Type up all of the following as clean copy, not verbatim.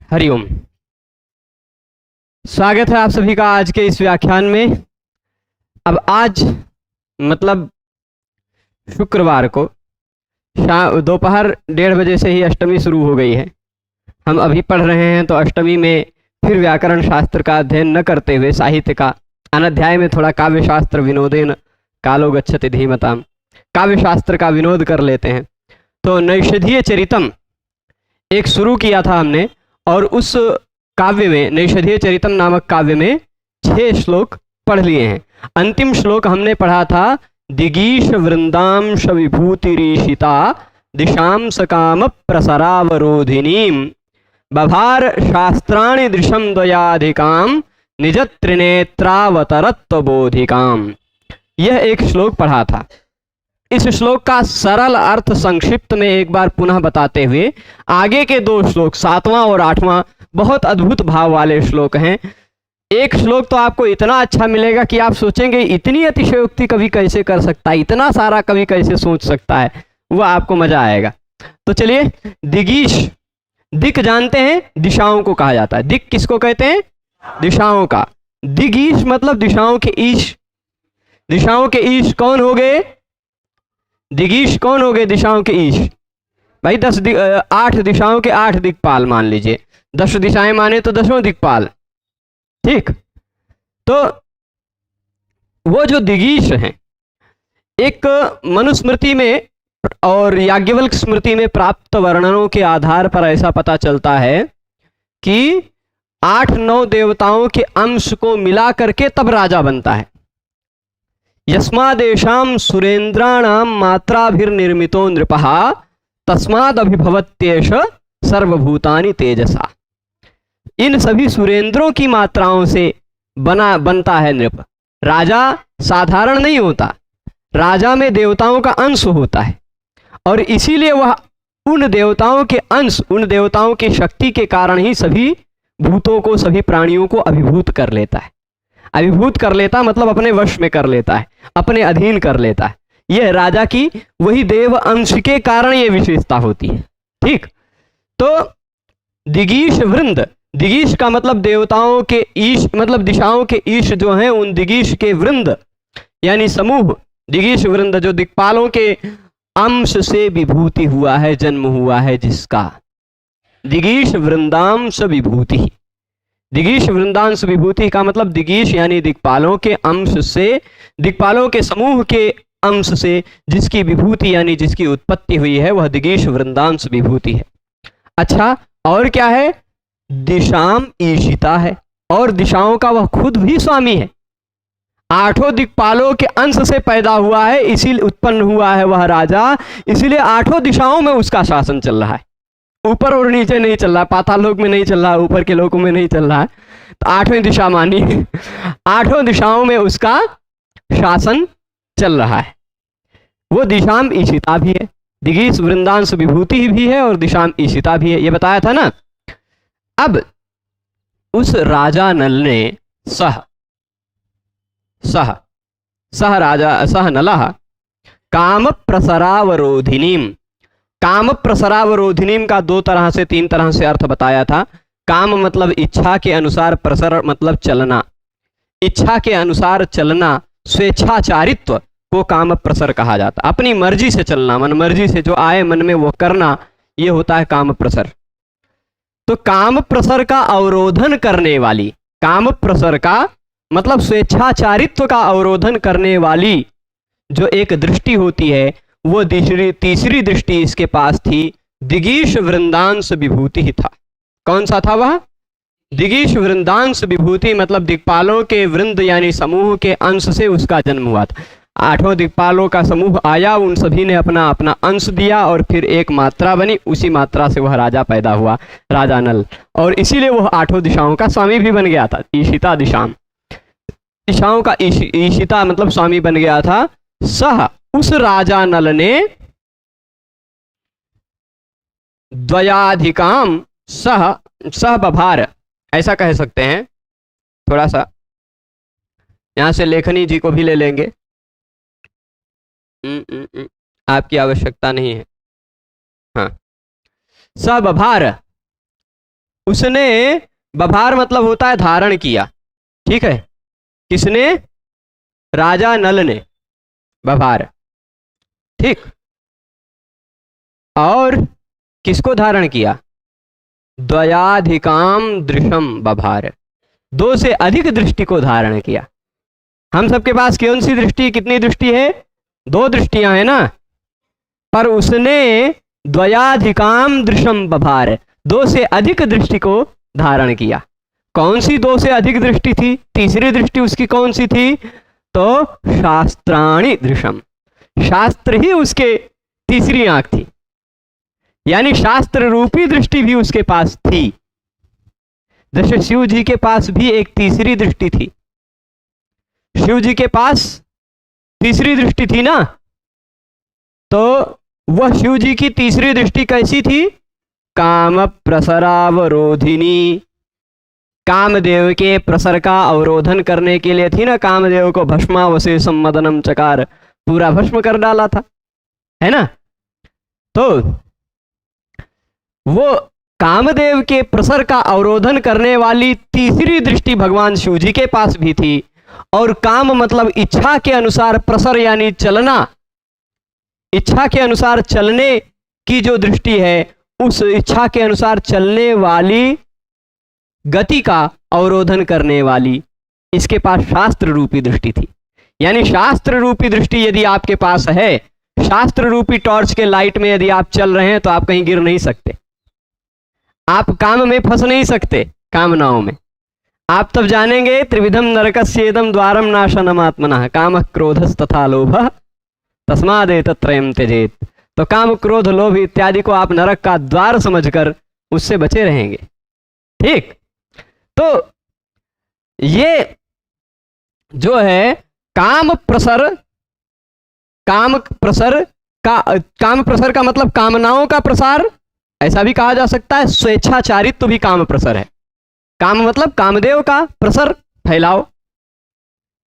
हरिओम। स्वागत है आप सभी का आज के इस व्याख्यान में। अब आज मतलब शुक्रवार को दोपहर 1:30 बजे से ही अष्टमी शुरू हो गई है। हम अभी पढ़ रहे हैं तो अष्टमी में फिर व्याकरण शास्त्र का अध्ययन न करते हुए साहित्य का अनध्याय में थोड़ा काव्य शास्त्र विनोदेन कालो गच्छति धीमताम, काव्य शास्त्र का विनोद कर लेते हैं। तो नैषधीय चरितम एक शुरू किया था हमने, और उस काव्य में नैषधीय चरितम नामक काव्य में 6 श्लोक पढ़ लिए हैं। अंतिम श्लोक हमने पढ़ा था दिगीश वृंदांश विभूतिरीशिता दिशाम सकाम प्रसरावरोधिनीम बभार शास्त्राणि दृशम द्वयाधिकाम निज त्रिनेत्रावतरत्वबोधिकाम। यह एक श्लोक पढ़ा था। इस श्लोक का सरल अर्थ संक्षिप्त में एक बार पुनः बताते हुए आगे के 2 श्लोक 7वां और 8वां बहुत अद्भुत भाव वाले श्लोक हैं। एक श्लोक तो आपको इतना अच्छा मिलेगा कि आप सोचेंगे इतनी अतिशयोक्ति कवि कैसे कर सकता है, इतना सारा कवि कैसे सोच सकता है, वो आपको मजा आएगा। तो चलिए, दिगीश, दिक जानते हैं दिशाओं को कहा जाता है। दिक किसको कहते हैं? दिशाओं का। दिगीश मतलब दिशाओं के ईश। दिशाओं के ईश कौन हो गए? दिगीश कौन हो गए? दिशाओं के ईश। भाई 8 दिशाओं के 8 दिक्पाल मान लीजिए। 10 दिशाएं माने तो 10वां दिक्पाल। ठीक, तो वो जो दिगीश हैं, एक मनुस्मृति में और याज्ञवल्क्य स्मृति में प्राप्त वर्णनों के आधार पर ऐसा पता चलता है कि 8-9 देवताओं के अंश को मिला करके तब राजा बनता है। यस्मादेशाम सुरेंद्राणाम मात्राभिर्निर्मितो नृपः तस्मादभिभवत्येष सर्वभूतानि तेजसा। इन सभी सुरेंद्रों की मात्राओं से बनता है नृप। राजा साधारण नहीं होता, राजा में देवताओं का अंश होता है, और इसीलिए वह उन देवताओं के अंश, उन देवताओं की शक्ति के कारण ही सभी भूतों को, सभी प्राणियों को अभिभूत कर लेता है। अभिभूत कर लेता मतलब अपने वश में कर लेता है, अपने अधीन कर लेता है। यह राजा की वही देव अंश के कारण यह विशेषता होती है। ठीक, तो दिगीश वृंद, दिगीश का मतलब देवताओं के ईश, मतलब दिशाओं के ईश जो हैं, उन दिगीश के वृंद यानी समूह, दिगीश वृंद जो दिक्पालों के अंश से विभूति हुआ है, जन्म हुआ है जिसका। दिगीश वृंदांश विभूति। दिगीश वृंदांश विभूति का मतलब दिगीश यानी दिक्पालों के अंश से, दिक्पालों के समूह के अंश से जिसकी विभूति यानी जिसकी उत्पत्ति हुई है, वह दिगीश वृंदांश विभूति है। अच्छा, और क्या है? दिशाम ईशिता है, और दिशाओं का वह खुद भी स्वामी है। 8 दिक्पालों के अंश से पैदा हुआ है, इसीलिए उत्पन्न हुआ है वह राजा, इसीलिए 8 दिशाओं में उसका शासन चल रहा है। ऊपर और नीचे नहीं चल रहा, पाताल लोक में नहीं चल रहा, ऊपर के लोकों में नहीं चल रहा है। तो 8वीं दिशा मानी, 8 दिशाओं में उसका शासन चल रहा है। वो दिशाम ईशिता भी है, दिगीश वृंदांश विभूति भी है और दिशाम ईशिता भी है, ये बताया था ना। अब उस राजा नल ने सह नलः काम प्रसरावरोधिनीम। काम प्रसरावरोधिनीम का 2 तरह से 3 तरह से अर्थ बताया था। काम मतलब इच्छा के अनुसार, प्रसर मतलब चलना, इच्छा के अनुसार चलना, स्वेच्छाचारित्व को काम प्रसर कहा जाता। अपनी मर्जी से चलना, मन मर्जी से जो आए मन में वो करना, ये होता है काम प्रसर। तो काम प्रसर का अवरोधन करने वाली, काम प्रसर का मतलब स्वेच्छाचारित्व का अवरोधन करने वाली जो एक दृष्टि होती है, वो तीसरी दृष्टि इसके पास थी। दिगीश वृंदांश विभूति ही था। कौन सा था वह? दिगीश वृंदांश विभूति मतलब दिक्पालों के वृंद यानी समूह के अंश से उसका जन्म हुआ था। 8 दिक्पालों का समूह आया, उन सभी ने अपना अपना अंश दिया और फिर एक मात्रा बनी, उसी मात्रा से वह राजा पैदा हुआ, राजा नल, और इसीलिए वह 8 दिशाओं का स्वामी भी बन गया था। ईशिता दिशाम, दिशाओं का ईशिता मतलब स्वामी बन गया था। सह, उस राजा नल ने द्वयाधिकाम सह बभार, ऐसा कह सकते हैं। थोड़ा सा यहां से लेखनी जी को भी ले लेंगे, आपकी आवश्यकता नहीं है। हाँ, सबभार उसने, बभार मतलब होता है धारण किया, ठीक है, किसने? राजा नल ने, बभार, ठीक। और किसको धारण किया? द्वयाधिकाम दृशम बभार, दो से अधिक दृष्टि को धारण किया। हम सबके पास कौन सी दृष्टि, कितनी दृष्टि है? दो दृष्टियां है ना, पर उसने द्वयाधिकाम दृशम बभार, दो से अधिक दृष्टि को धारण किया। कौन सी दो से अधिक दृष्टि थी? तीसरी दृष्टि उसकी कौन सी थी? तो शास्त्राणि दृशम, शास्त्र ही उसके तीसरी आंख थी, यानी शास्त्र रूपी दृष्टि भी उसके पास थी। जैसे शिव जी के पास भी एक तीसरी दृष्टि थी, शिव जी के पास तीसरी दृष्टि थी ना, तो वह शिव जी की तीसरी दृष्टि कैसी थी? काम प्रसरावरोधिनी, कामदेव के प्रसर का अवरोधन करने के लिए थी ना, कामदेव को भस्मावशेषम मदनम चकार, पूरा भस्म कर डाला था, है ना। तो वो कामदेव के प्रसर का अवरोधन करने वाली तीसरी दृष्टि भगवान शिव जी के पास भी थी। और काम मतलब इच्छा के अनुसार प्रसर यानी चलना, इच्छा के अनुसार चलने की जो दृष्टि है, उस इच्छा के अनुसार चलने वाली गति का अवरोधन करने वाली इसके पास शास्त्र रूपी दृष्टि थी। यानी शास्त्र रूपी दृष्टि यदि आपके पास है, शास्त्र रूपी टॉर्च के लाइट में यदि आप चल रहे हैं, तो आप कहीं गिर नहीं सकते, आप काम में फंस नहीं सकते, कामनाओं में। आप तब जानेंगे त्रिविधम नरकस्येदम द्वारम नाशनमात्मनः कामः क्रोधस् तथा लोभः तस्मादेतत्त्रयं त्यजेत। तो काम क्रोध लोभ इत्यादि को आप नरक का द्वार समझकर उससे बचे रहेंगे, ठीक। तो ये जो है काम प्रसर का मतलब कामनाओं का प्रसार, ऐसा भी कहा जा सकता है। स्वेच्छाचारित्व भी काम प्रसर है। काम मतलब कामदेव का प्रसर, फैलाव,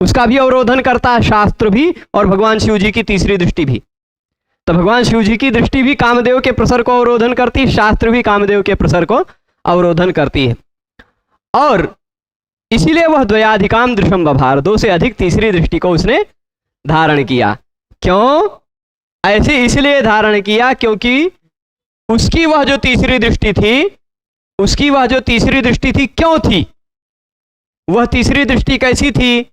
उसका भी अवरोधन करता है शास्त्र भी, और भगवान शिव जी की तीसरी दृष्टि भी। तो भगवान शिव जी की दृष्टि भी कामदेव के प्रसर को अवरोधन करती है, शास्त्र भी कामदेव के प्रसर को अवरोधन करती है। और इसीलिए वह द्वयाधिकाम दृशम बभार, दो से अधिक तीसरी दृष्टि को उसने धारण किया। क्यों ऐसे? इसलिए धारण किया क्योंकि उसकी वह जो तीसरी दृष्टि थी, क्यों थी वह तीसरी दृष्टि? कैसी थी?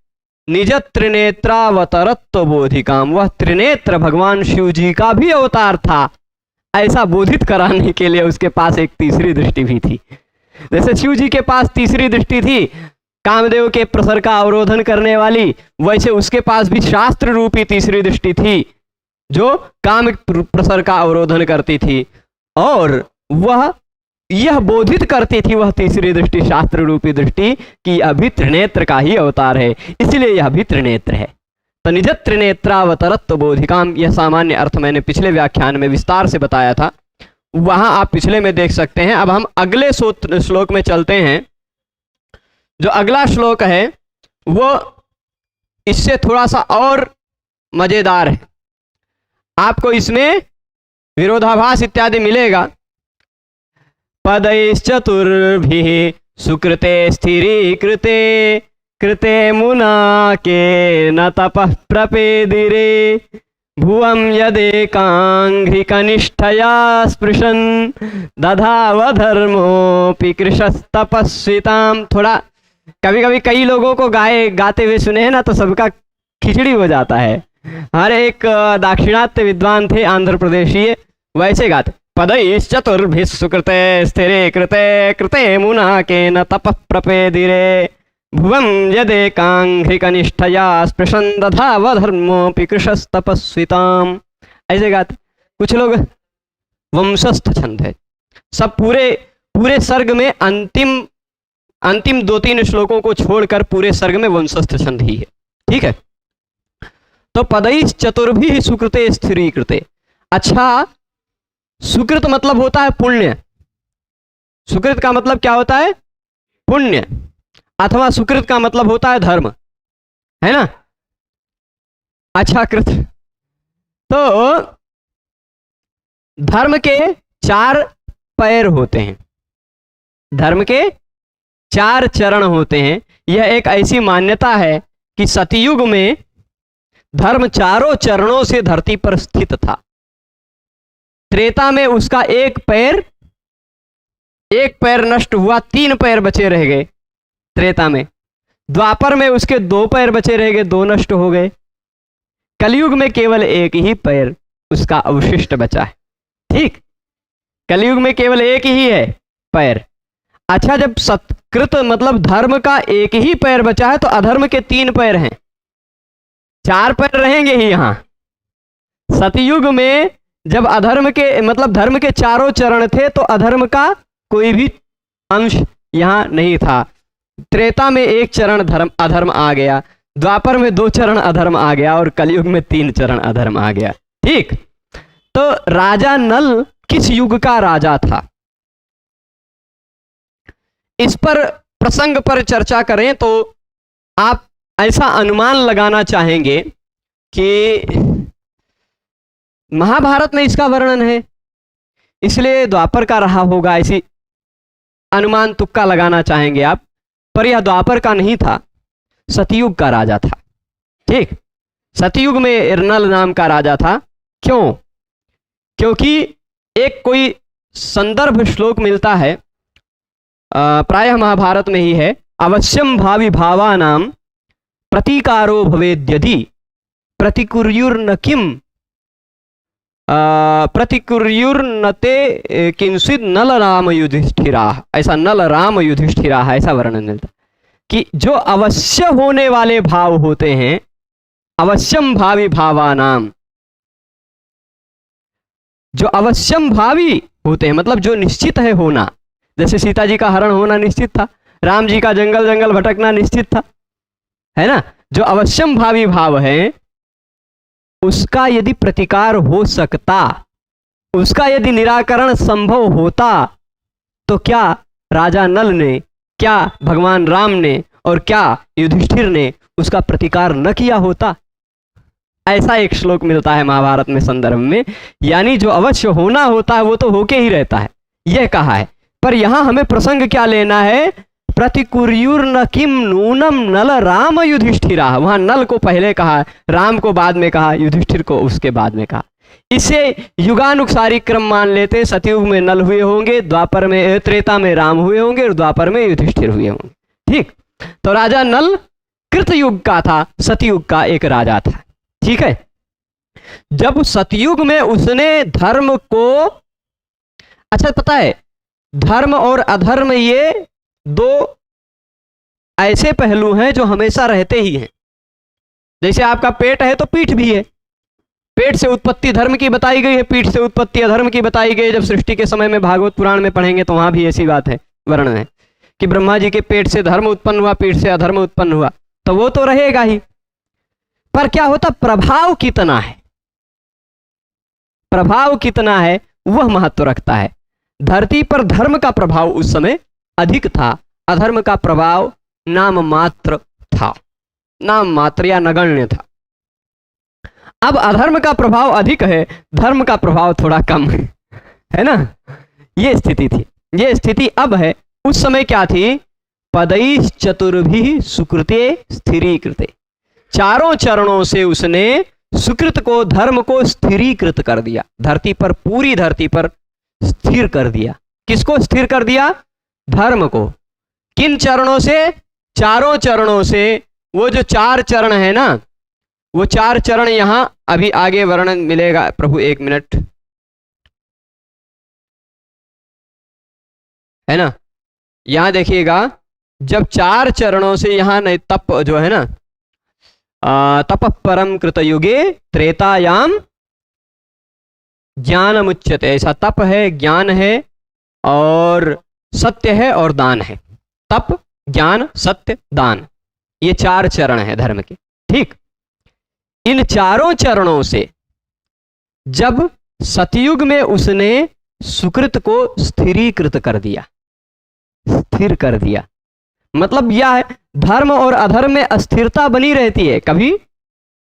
निज त्रिनेत्रावतरत्व बोधिकाम, वह त्रिनेत्र भगवान शिव जी का भी अवतार था, ऐसा बोधित कराने के लिए उसके पास एक तीसरी दृष्टि भी थी। जैसे शिव जी के पास तीसरी दृष्टि थी कामदेव के प्रसर का अवरोधन करने वाली, वैसे उसके पास भी शास्त्र रूपी तीसरी दृष्टि थी जो काम प्रसर का अवरोधन करती थी, और वह यह बोधित करती थी, वह तीसरी दृष्टि, शास्त्र रूपी दृष्टि, कि अभी त्रिनेत्र का ही अवतार है, इसलिए यह भी त्रिनेत्र है। तो निज त्रिनेत्रावतरत्व बोधिकाम, यह सामान्य अर्थ मैंने पिछले व्याख्यान में विस्तार से बताया था, वहां आप पिछले में देख सकते हैं। अब हम अगले श्लोक में चलते हैं। जो अगला श्लोक है वो इससे थोड़ा सा और मजेदार है, आपको इसमें विरोधाभास इत्यादि मिलेगा। पदैश्चतुर्भिः सुकृते स्थिरीकृते कृते मुना के न तपः प्रपेदिरे भुवं यदेकांघ्रिकनिष्ठया स्पृशन् दधावधर्मोऽपि कृशस्तपस्विताम्। थोड़ा कभी कभी कई लोगों को गाते हुए सुने हैं ना, तो सबका खिचड़ी हो जाता है। हर एक दाक्षिणात्य विद्वान थे आंध्र प्रदेशीय, वैसे गाते पदैश्चतुर्भिः सुकृते स्थिरे कृते कृते मुना केन तपः प्रपेदिरे भुवं यदेकांघ्रिकनिष्ठया स्पृशन् दधावधर्मोऽपि कृशस्तपस्विताम्। ऐसे गाते। कुछ लोग वंशस्थ छंद है, सब पूरे सर्ग में अंतिम 2-3 श्लोकों को छोड़कर पूरे सर्ग में वंशस्थ छंद ही है, ठीक है। तो पदैश्चतुर्भिः सुकृते स्थिरीकृते। अच्छा, सुकृत मतलब होता है पुण्य, सुकृत का मतलब क्या होता है? पुण्य, अथवा सुकृत का मतलब होता है धर्म, है ना। अच्छा, कृत तो धर्म के 4 पैर होते हैं, धर्म के 4 चरण होते हैं। यह एक ऐसी मान्यता है कि सतयुग में धर्म चारों चरणों से धरती पर स्थित था। त्रेता में उसका एक पैर नष्ट हुआ, 3 पैर बचे रह गए त्रेता में। द्वापर में उसके 2 पैर बचे रह गए, 2 नष्ट हो गए। कलयुग में केवल एक ही पैर उसका अवशिष्ट बचा है। ठीक, कलयुग में केवल एक ही है पैर। अच्छा, जब सत्कृत मतलब धर्म का एक ही पैर बचा है तो अधर्म के 3 पैर हैं, 4 पैर रहेंगे ही यहां। सतयुग में जब अधर्म के मतलब धर्म के चारों चरण थे तो अधर्म का कोई भी अंश यहां नहीं था। त्रेता में 1 चरण अधर्म आ गया, द्वापर में 2 चरण अधर्म आ गया और कलयुग में 3 चरण अधर्म आ गया। ठीक, तो राजा नल किस युग का राजा था, इस पर प्रसंग पर चर्चा करें तो आप ऐसा अनुमान लगाना चाहेंगे कि महाभारत में इसका वर्णन है इसलिए द्वापर का रहा होगा, ऐसी अनुमान तुक्का लगाना चाहेंगे आप। पर यह द्वापर का नहीं था, सतयुग का राजा था। ठीक, सतयुग में नल नाम का राजा था। क्यों? क्योंकि एक कोई संदर्भ श्लोक मिलता है, प्रायः महाभारत में ही है, अवश्यम भावी भावानाम प्रतीकारो भवेद्यदि प्रतिकुर्युर्न किम प्रतिकुर्युर्नते किंचित नल राम युधिष्ठिरा, ऐसा नल राम युधिष्ठिरा ऐसा वर्णन मिलता कि जो अवश्य होने वाले भाव होते हैं, अवश्यम भावी भावानाम, जो अवश्यम भावी होते हैं मतलब जो निश्चित है होना। जैसे सीता जी का हरण होना निश्चित था, राम जी का जंगल जंगल भटकना निश्चित था, है ना। जो अवश्यम भावी भाव है उसका यदि प्रतिकार हो सकता, उसका यदि निराकरण संभव होता तो क्या राजा नल ने, क्या भगवान राम ने और क्या युधिष्ठिर ने उसका प्रतिकार न किया होता? ऐसा एक श्लोक मिलता है महाभारत में संदर्भ में। यानी जो अवश्य होना होता है वो तो होके ही रहता है, यह कहा है। पर यहां हमें प्रसंग क्या लेना है, प्रतिकुर्युर्न किम नूनम नल राम युधिष्ठिरा। वहां नल को पहले कहा, राम को बाद में कहा, युधिष्ठिर को उसके बाद में कहा। इसे युगानुसारी क्रम मान लेते, सतयुग में नल हुए होंगे, द्वापर में त्रेता में राम हुए होंगे और द्वापर में युधिष्ठिर हुए होंगे। ठीक, तो राजा नल कृतयुग का था, सतयुग का एक राजा था। ठीक है, जब सतयुग में उसने धर्म को, अच्छा पता है धर्म और अधर्म ये 2 ऐसे पहलू हैं जो हमेशा रहते ही हैं। जैसे आपका पेट है तो पीठ भी है, पेट से उत्पत्ति धर्म की बताई गई है, पीठ से उत्पत्ति अधर्म की बताई गई है। जब सृष्टि के समय में भागवत पुराण में पढ़ेंगे तो वहां भी ऐसी बात है, वर्णन है कि ब्रह्मा जी के पेट से धर्म उत्पन्न हुआ, पीठ से अधर्म उत्पन्न हुआ, तो वो तो रहेगा ही। पर क्या होता, प्रभाव कितना है, प्रभाव कितना है वह महत्व रखता है। धरती पर धर्म का प्रभाव उस समय अधिक था, अधर्म का प्रभाव नाम मात्र था, नाम मात्र या नगण्य था। अब अधर्म का प्रभाव अधिक है, धर्म का प्रभाव थोड़ा कम है ना। ये स्थिति थी, ये स्थिति अब है। उस समय क्या थी, पदैश्च चतुर्भिः सुकृते स्थिरीकृते, चारों चरणों से उसने सुकृत को, धर्म को स्थिरीकृत कर दिया, धरती पर, पूरी धरती पर स्थिर कर दिया। किसको स्थिर कर दिया, धर्म को। किन चरणों से, चारों चरणों से। वो जो 4 चरण है ना, वो 4 चरण यहां अभी आगे वर्णन मिलेगा। प्रभु 1 मिनट, है ना, यहां देखिएगा, जब 4 चरणों से यहां नहीं, तप जो है ना, तपः परम कृतयुगे त्रेतायाम ज्ञानमुच्यते, ऐसा तप है, ज्ञान है और सत्य है और दान है। तप, ज्ञान, सत्य, दान, ये 4 चरण है धर्म के। ठीक, इन चारों चरणों से जब सतयुग में उसने सुकृत को स्थिरीकृत कर दिया, स्थिर कर दिया, मतलब यह है धर्म और अधर्म में अस्थिरता बनी रहती है। कभी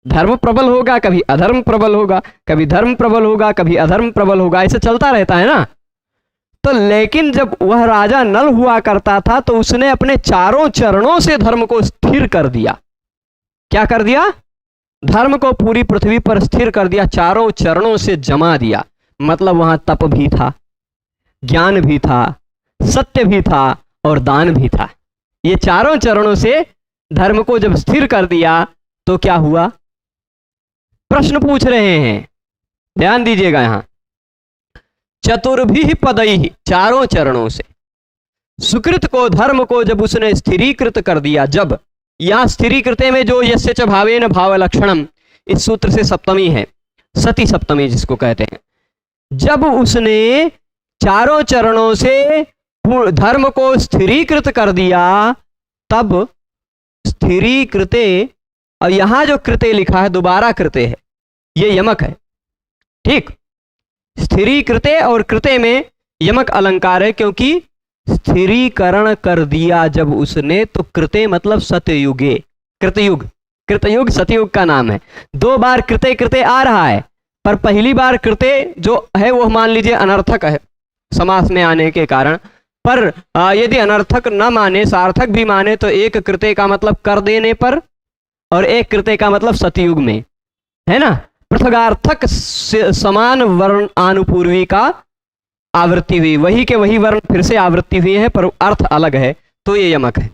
धर्म प्रबल होगा, कभी अधर्म प्रबल होगा, कभी धर्म प्रबल होगा, कभी अधर्म प्रबल होगा, ऐसे चलता रहता है ना। तो लेकिन जब वह राजा नल हुआ करता था तो उसने अपने चारों चरणों से धर्म को स्थिर कर दिया। क्या कर दिया? धर्म को पूरी पृथ्वी पर स्थिर कर दिया, चारों चरणों से जमा दिया। मतलब वहां तप भी था, ज्ञान भी था, सत्य भी था और दान भी था। ये चारों चरणों से धर्म को जब स्थिर कर दिया तो क्या हुआ? प्रश्न पूछ रहे हैं, ध्यान दीजिएगा यहां। चतुर्भिः पदैहि, चारों चरणों से सुकृत को, धर्म को जब उसने स्थिरीकृत कर दिया, जब यहां स्थिरीकृते में जो यस्य च भावेन भाव लक्षणम, इस सूत्र से सप्तमी है, सती सप्तमी जिसको कहते हैं। जब उसने चारों चरणों से धर्म को स्थिरीकृत कर दिया, तब स्थिरीकृते, और यहां जो कृते लिखा है दोबारा कृते है, ये यमक है। ठीक, स्थिरीकृते और कृते में यमक अलंकार है, क्योंकि स्थिरीकरण कर दिया जब उसने, तो कृते मतलब सतयुगे, कृतयुग, कृतयुग सतयुग का नाम है। 2 बार कृते कृते आ रहा है, पर पहली बार कृते जो है वो मान लीजिए अनर्थक है समास में आने के कारण, पर यदि अनर्थक न माने, सार्थक भी माने, तो एक कृते का मतलब कर देने पर और एक कृते का मतलब सतयुग में, है ना। पृथगार्थक समान वर्ण आनुपूर्वी का आवृत्ति हुई, वही के वही वर्ण फिर से आवृत्ति हुई है, पर अर्थ अलग है, तो ये यमक है।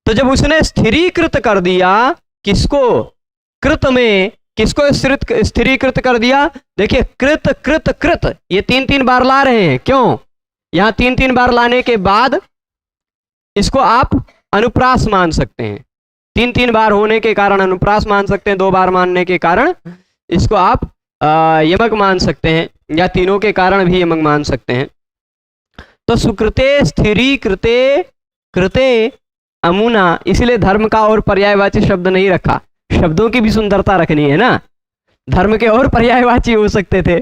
तो जब उसने स्थिरीकृत कर दिया, किसको? कृत में किसको स्थिरीकृत कर दिया? देखिए, कृत कृत कृत, ये 3-3 बार ला रहे हैं। क्यों? यहां 3-3 बार लाने के बाद इसको आप अनुप्रास मान सकते हैं। 3-3 बार होने के कारण अनुप्रास मान सकते हैं, 2 बार मानने के कारण इसको आप यमक मान सकते हैं, या तीनों के कारण भी यमक मान सकते हैं। तो सुकृते स्थिरीकृते कृते अमुना, इसलिए धर्म का और पर्यायवाची शब्द नहीं रखा। शब्दों की भी सुंदरता रखनी है ना, धर्म के और पर्यायवाची हो सकते थे,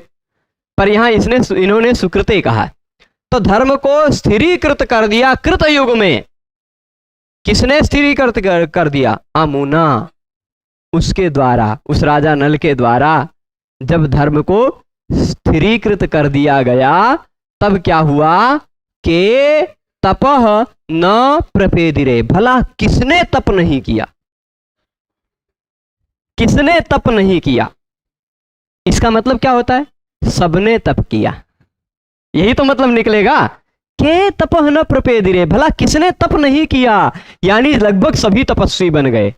पर यहां इन्होंने सुकृते कहा। तो धर्म को स्थिरीकृत कर दिया कृतयुग में। किसने स्थिरीकृत कर दिया? अमुना, उसके द्वारा, उस राजा नल के द्वारा जब धर्म को स्थिरीकृत कर दिया गया, तब क्या हुआ? के तपह न प्रपेदिरे, भला किसने तप नहीं किया? किसने तप नहीं किया? इसका मतलब क्या होता है? सबने तप किया, यही तो मतलब निकलेगा। के तपह न प्रपेदिरे, भला किसने तप नहीं किया? यानी लगभग सभी तपस्वी बन गए।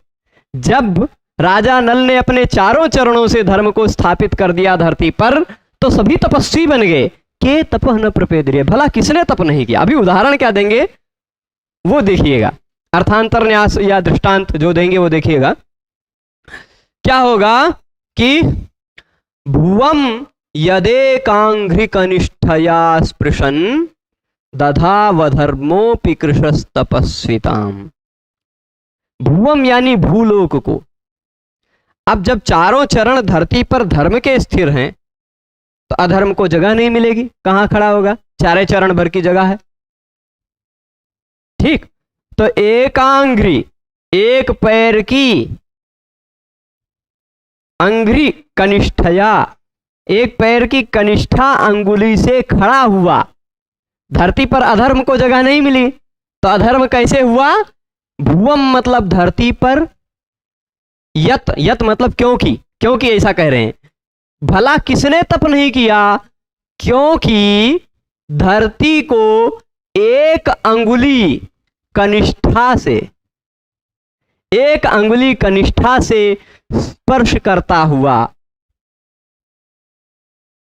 जब राजा नल ने अपने चारों चरणों से धर्म को स्थापित कर दिया धरती पर, तो सभी तपस्वी बन गए। के तपह न प्रपेदिरे, भला किसने तप नहीं किया? अभी उदाहरण क्या देंगे वो देखिएगा, अर्थांतर न्यास या दृष्टांत जो देंगे वो देखिएगा। क्या होगा कि भुवम यदेकांघ्रिकनिष्ठया स्पृशन दधावधर्मोऽपि कृशस्तपस्विताम। भुवम यानी भूलोक को। अब जब चारों चरण धरती पर धर्म के स्थिर हैं, तो अधर्म को जगह नहीं मिलेगी, कहां खड़ा होगा? चारे चरण भर की जगह है। ठीक, तो एकांघ्रि, एक पैर की, अंघ्रि कनिष्ठया, एक पैर की कनिष्ठा अंगुली से खड़ा हुआ। धरती पर अधर्म को जगह नहीं मिली, तो अधर्म कैसे हुआ? भुवम मतलब धरती पर, यत, यत मतलब क्योंकि, क्योंकि ऐसा कह रहे हैं। भला किसने तप नहीं किया? क्योंकि धरती को एक अंगुली कनिष्ठा से, एक अंगुली कनिष्ठा से स्पर्श करता हुआ।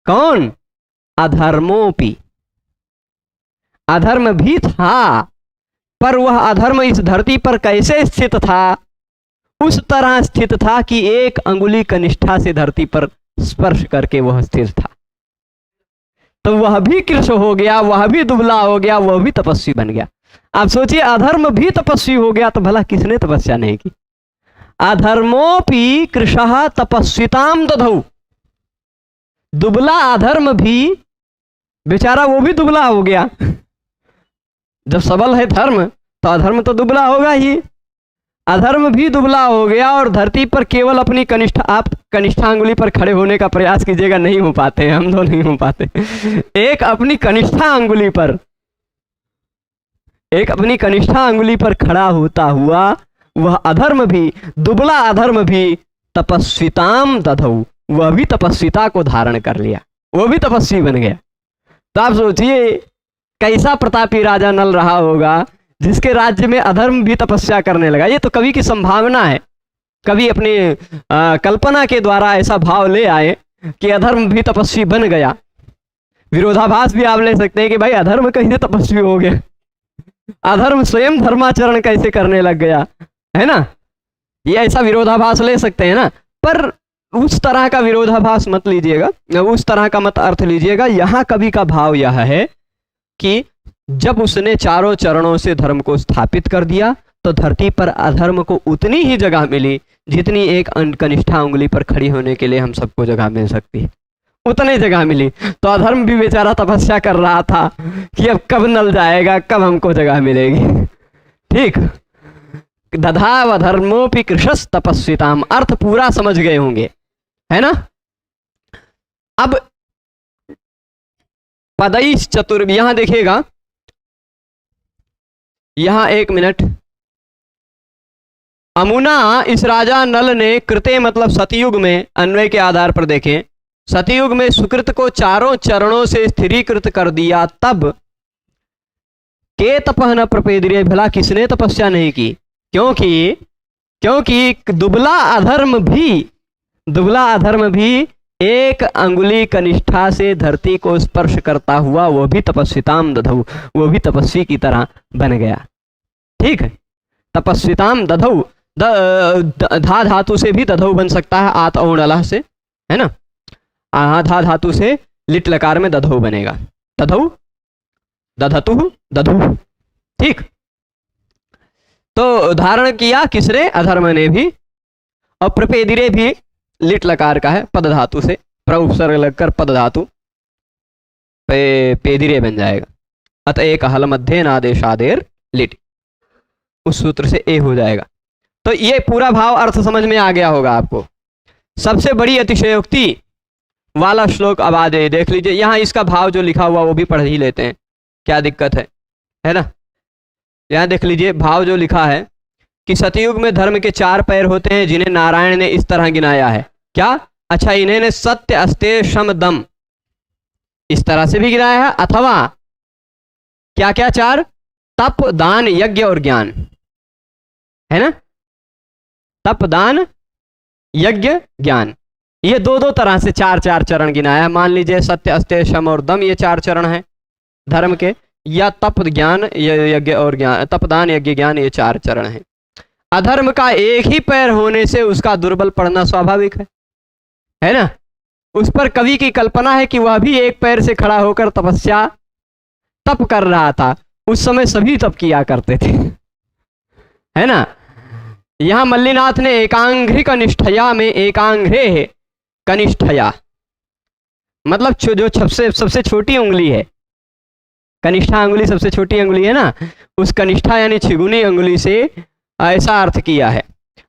कौन? अधर्मोपि, अधर्म भी था, पर वह अधर्म इस धरती पर कैसे स्थित था? उस तरह स्थित था कि एक अंगुली कनिष्ठा से धरती पर स्पर्श करके वह स्थिर था। तो वह भी कृश हो गया, वह भी दुबला हो गया, वह भी तपस्वी बन गया। आप सोचिए, अधर्म भी तपस्वी हो गया, तो भला किसने तपस्या नहीं की? अधर्मोपि कृशः तपस्विताम दधौ। दुबला अधर्म भी बेचारा, वो भी दुबला हो गया। जब सबल है धर्म, तो अधर्म तो दुबला होगा ही। अधर्म भी दुबला हो गया और धरती पर केवल अपनी कनिष्ठ, आप कनिष्ठा अंगुली पर खड़े होने का प्रयास कीजिएगा, नहीं हो पाते, हम तो नहीं हो पाते। एक अपनी कनिष्ठा अंगुली पर, एक अपनी कनिष्ठा अंगुली पर खड़ा होता हुआ वह अधर्म भी, दुबला अधर्म भी तपस्विताम दधौ, वह भी तपस्विता को धारण कर लिया, वो भी तपस्वी बन गया। तो आप सोचिए कैसा प्रतापी राजा नल रहा होगा जिसके राज्य में अधर्म भी तपस्या करने लगा। ये तो कवि की संभावना है, कवि अपनी कल्पना के द्वारा ऐसा भाव ले आए कि अधर्म भी तपस्वी बन गया। विरोधाभास भी आप ले सकते हैं कि भाई अधर्म कैसे तपस्वी हो गया, अधर्म स्वयं धर्माचरण कैसे करने लग गया, है ना। ये ऐसा विरोधाभास ले सकते हैं ना, पर उस तरह का विरोधाभास मत लीजिएगा, उस तरह का मत अर्थ लीजिएगा। यहाँ कवि का भाव यह है कि जब उसने चारों चरणों से धर्म को स्थापित कर दिया तो धरती पर अधर्म को उतनी ही जगह मिली जितनी एक कनिष्ठा उंगली पर खड़ी होने के लिए हम सबको जगह मिल सकती है, उतने जगह मिली। तो अधर्म भी बेचारा तपस्या कर रहा था कि अब कब नल जाएगा, कब हमको जगह मिलेगी। ठीक, दधाव धर्मोपि कृशस तपस्विताम, अर्थ पूरा समझ गए होंगे, है ना। अब पदैश चतुर, यहां देखिएगा, यहां एक मिनट, अमुना इस राजा नल ने कृते मतलब सतयुग में, अन्वय के आधार पर देखें, सतयुग में सुकृत को चारों चरणों से स्थिरीकृत कर दिया, तब के तपह न प्रपेदिरे, भला किसने तपस्या नहीं की, क्योंकि दुबला अधर्म भी एक अंगुली कनिष्ठा से धरती को स्पर्श करता हुआ वो भी तपस्विताम दधौ, वो भी तपस्वी की तरह बन गया। ठीक है, तपस्विताम दधौ, धा धातु से भी दधौ बन सकता है, आत औ अलह से, है ना। धा धातु से लिट लकार में दधौ बनेगा, दधौ दधतु दधु। ठीक, तो धारण किया किसने, अधर्म ने भी, और प्रपेदिरे भी लिट लकार का है, पद धातु से, प्र उपसर्ग लगकर पद धातु पेदिरे बन जाएगा। अत एक हल मध्य नादेशादेर लिट, उस सूत्र से ए हो जाएगा। तो ये पूरा भाव अर्थ समझ में आ गया होगा आपको। सबसे बड़ी अतिशयोक्ति वाला श्लोक अब आ जाए, देख लीजिए। यहाँ इसका भाव जो लिखा हुआ वो भी पढ़ ही लेते हैं, क्या दिक्कत है ना। यहाँ देख लीजिए भाव जो लिखा है कि सतयुग में धर्म के 4 पैर होते हैं जिन्हें नारायण ने इस तरह गिनाया है। क्या? अच्छा, इन्हें सत्य अस्तेय शम दम इस तरह से भी गिनाया है, अथवा क्या क्या 4? तप, दान, यज्ञ और ज्ञान, है ना। तप, दान, यज्ञ, ज्ञान, ये दो तरह से 4 चरण गिनाया है। मान लीजिए सत्य, अस्तेय, शम और दम, ये 4 चरण हैं धर्म के, या तप, ज्ञान, यज्ञ और ज्ञान, तप, दान, यज्ञ, ज्ञान, ये 4 चरण हैं। अधर्म का एक ही पैर होने से उसका दुर्बल पड़ना स्वाभाविक है ना। उस पर कवि की कल्पना है कि वह भी एक पैर से खड़ा होकर तपस्या तप कर रहा था। उस समय सभी तप किया करते थे, है ना। यहां मल्लीनाथ ने एकांघ्रि कनिष्ठया में एकांघ्रे है कनिष्ठया, मतलब जो सबसे छोटी उंगली है, कनिष्ठा अंगुली सबसे छोटी अंगुली है ना, उस कनिष्ठा यानी छिगुनी अंगुली से ऐसा अर्थ किया है।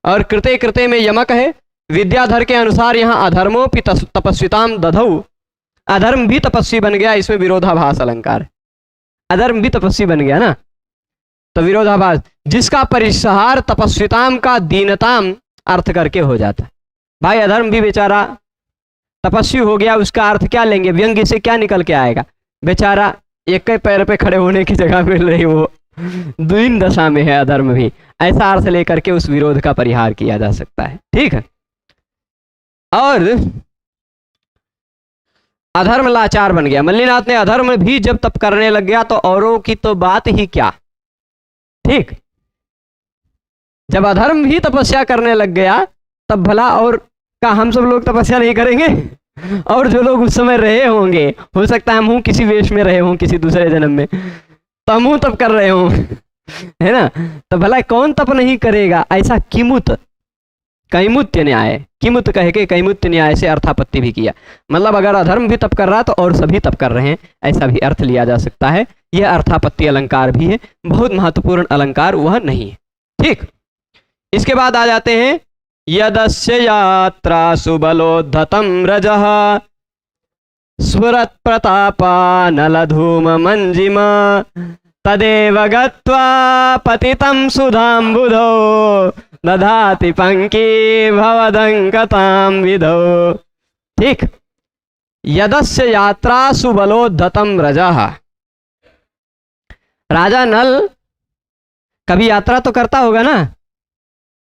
और कृते कृते में यमक है। विद्याधर के अनुसार यहाँ अधर्मोपि तपस्विताम दधौ, अधर्म भी तपस्वी बन गया, इसमें विरोधाभास अलंकार है। अधर्म भी तपस्वी बन गया ना, तो विरोधाभास, जिसका परिसहार तपस्विताम का दीनताम अर्थ करके हो जाता है। भाई अधर्म भी बेचारा तपस्वी हो गया, उसका अर्थ क्या लेंगे, व्यंग्य से क्या निकल के आएगा, बेचारा एक ही पैर पे खड़े होने की जगह मिल रही, वो दीन दशा में है अधर्म भी, ऐसा अर्थ लेकर के उस विरोध का परिहार किया जा सकता है। ठीक है, और अधर्म लाचार बन गया। मल्लीनाथ ने अधर्म भी जब तप करने लग गया तो औरों की तो बात ही क्या। ठीक, जब अधर्म भी तपस्या करने लग गया तब भला और का हम सब लोग तपस्या नहीं करेंगे? और जो लोग उस समय रहे होंगे, हो सकता है हम किसी वेश में रहे हों किसी दूसरे जन्म में, तो हम तप कर रहे हों, है ना। तो भला कौन तप नहीं करेगा? ऐसा किमुत, कैमुत्य न्याय, किमुत कह के कैमुत्य न्याय से अर्थापत्ति भी किया। मतलब अगर अधर्म भी तप कर रहा तो और सभी तप कर रहे हैं, ऐसा भी अर्थ लिया जा सकता है। यह अर्थापत्ति अलंकार भी है, बहुत महत्वपूर्ण अलंकार वह नहीं है। ठीक, इसके बाद आ जाते हैं यदस्य यात्रा सुबलोद्धतम रजः स्फुरत् प्रतापानलधूम मंजिम तदेव गत्वा पतितं सुधाम्बुधौ दधाति पंकी भवदंकतां विधौ। ठीक, यदस्य यात्रा सुबलोद्धतम रजः, राजा नल कभी यात्रा तो करता होगा ना,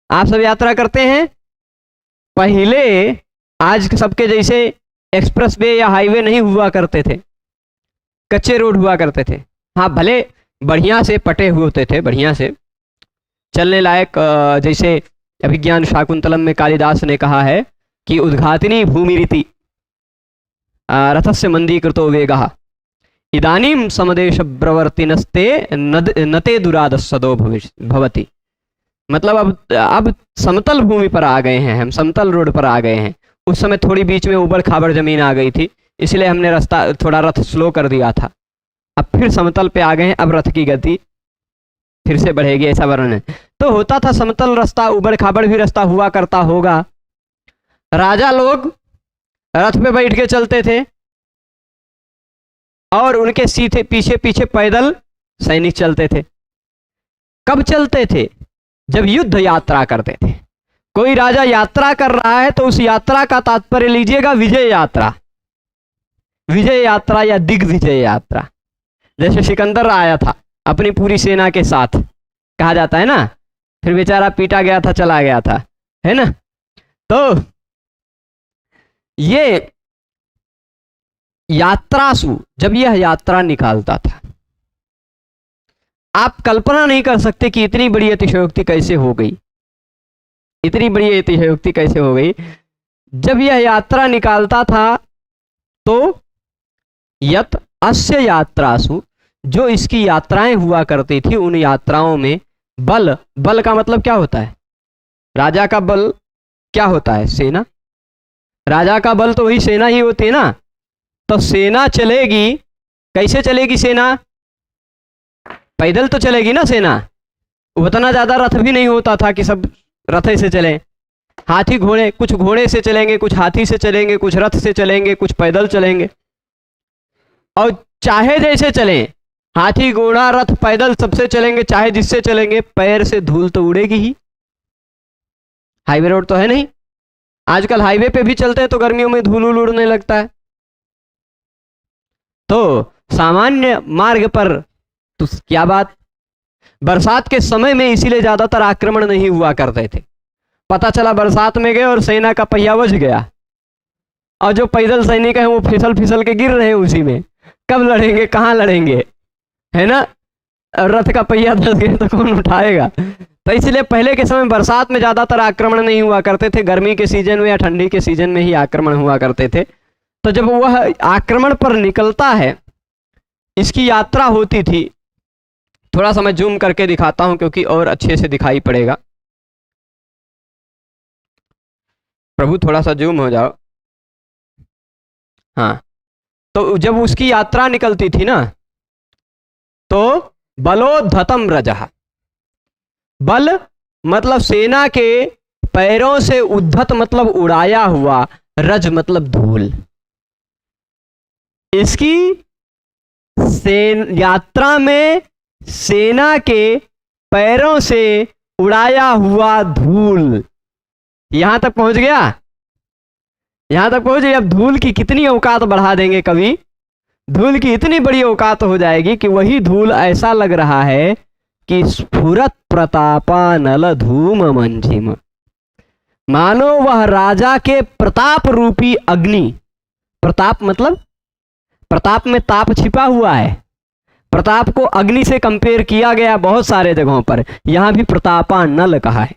आप सब यात्रा करते हैं। पहले आज सबके जैसे एक्सप्रेस वे या हाईवे नहीं हुआ करते थे, कच्चे रोड हुआ करते थे। हाँ, भले बढ़िया से पटे हुए होते थे, बढ़िया से चलने लायक। जैसे अभिज्ञान शाकुंतलम में कालिदास ने कहा है कि उद्घाटिनी भूमि रीति रथस्य मंदीकृतो वेगः इदानीं समदेश प्रवर्तिनस्ते नते दुरादस्सदो भवति। मतलब अब समतल भूमि पर आ गए हैं, हम समतल रोड पर आ गए हैं। उस समय थोड़ी बीच में ऊबड़ खाबड़ जमीन आ गई थी, इसलिए हमने रास्ता थोड़ा रथ स्लो कर दिया था। अब फिर समतल पे आ गए हैं, अब रथ की गति फिर से बढ़ेगी, ऐसा वर्णन है। तो होता था समतल रास्ता, ऊबड़ खाबड़ भी रास्ता हुआ करता होगा। राजा लोग रथ पे बैठ के चलते थे और उनके सीधे पीछे पीछे पैदल सैनिक चलते थे। कब चलते थे? जब युद्ध यात्रा करते थे। कोई राजा यात्रा कर रहा है तो उस यात्रा का तात्पर्य लीजिएगा विजय यात्रा, विजय यात्रा या दिग्विजय यात्रा। जैसे सिकंदर आया था अपनी पूरी सेना के साथ, कहा जाता है ना, फिर बेचारा पीटा गया था, चला गया था, है ना। तो ये यात्रासु, जब यह यात्रा निकालता था, आप कल्पना नहीं कर सकते कि इतनी बड़ी अतिशयोक्ति कैसे हो गई, इतनी बड़ी अतिशयोक्ति कैसे हो गई। जब यह यात्रा निकालता था तो यत अस्य यात्रासु, जो इसकी यात्राएं हुआ करती थी, उन यात्राओं में बल, बल का मतलब क्या होता है? राजा का बल क्या होता है? सेना। राजा का बल तो वही सेना ही होती है ना। तो सेना चलेगी, कैसे चलेगी सेना? पैदल तो चलेगी ना सेना। उतना ज्यादा रथ भी नहीं होता था कि सब रथ से चलें। हाथी घोड़े, कुछ घोड़े से चलेंगे, कुछ हाथी से चलेंगे, कुछ रथ से चलेंगे, कुछ पैदल चलेंगे। और चाहे जैसे चलें, हाथी घोड़ा रथ पैदल सबसे चलेंगे, चाहे जिससे चलेंगे, पैर से धूल तो उड़ेगी ही। हाईवे रोड तो है नहीं। आजकल हाईवे पे भी चलते हैं तो गर्मियों में धूल उड़ने लगता है। तो सामान्य मार्ग पर तो क्या बात। बरसात के समय में इसीलिए ज्यादातर आक्रमण नहीं हुआ करते थे। पता चला बरसात में गए और सेना का पहिया बच गया, और जो पैदल सैनिक है वो फिसल फिसल के गिर रहे हैं उसी में। कब लड़ेंगे, कहाँ लड़ेंगे, है ना। रथ का पहिया धस गया तो कौन उठाएगा। तो इसलिए पहले के समय बरसात में ज्यादातर आक्रमण नहीं हुआ करते थे, गर्मी के सीजन में या ठंडी के सीजन में ही आक्रमण हुआ करते थे। तो जब वह आक्रमण पर निकलता है, इसकी यात्रा होती थी। थोड़ा सा मैं जूम करके दिखाता हूं क्योंकि और अच्छे से दिखाई पड़ेगा। प्रभु थोड़ा सा जूम हो जाओ। हाँ, तो जब उसकी यात्रा निकलती थी ना, तो बलोद्धतम रजः, बल मतलब सेना के पैरों से उद्धत मतलब उड़ाया हुआ, रज मतलब धूल। इसकी यात्रा में सेना के पैरों से उड़ाया हुआ धूल यहां तक पहुंच गया, यहां तक पहुंच गई। अब धूल की कितनी औकात बढ़ा देंगे कवि, धूल की इतनी बड़ी औकात हो जाएगी कि वही धूल ऐसा लग रहा है कि स्फुरत प्रतापानल धूम मंजिम, मानो वह राजा के प्रताप रूपी अग्नि। प्रताप मतलब प्रताप में ताप छिपा हुआ है। प्रताप को अग्नि से कंपेयर किया गया बहुत सारे जगहों पर, यहां भी प्रतापानल कहा है।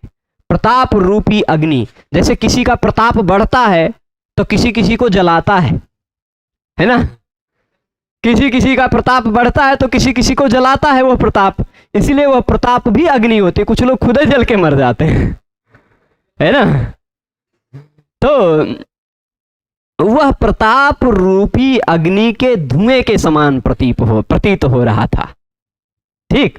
प्रताप रूपी अग्नि, जैसे किसी का प्रताप बढ़ता है तो किसी किसी को जलाता है ना। किसी किसी का प्रताप बढ़ता है तो किसी किसी को जलाता है वो प्रताप, इसलिए वह प्रताप भी अग्नि होती। कुछ लोग खुद ही जल के मर जाते हैं, है ना। तो वह प्रताप रूपी अग्नि के धुएं के समान प्रतीत हो रहा था। ठीक,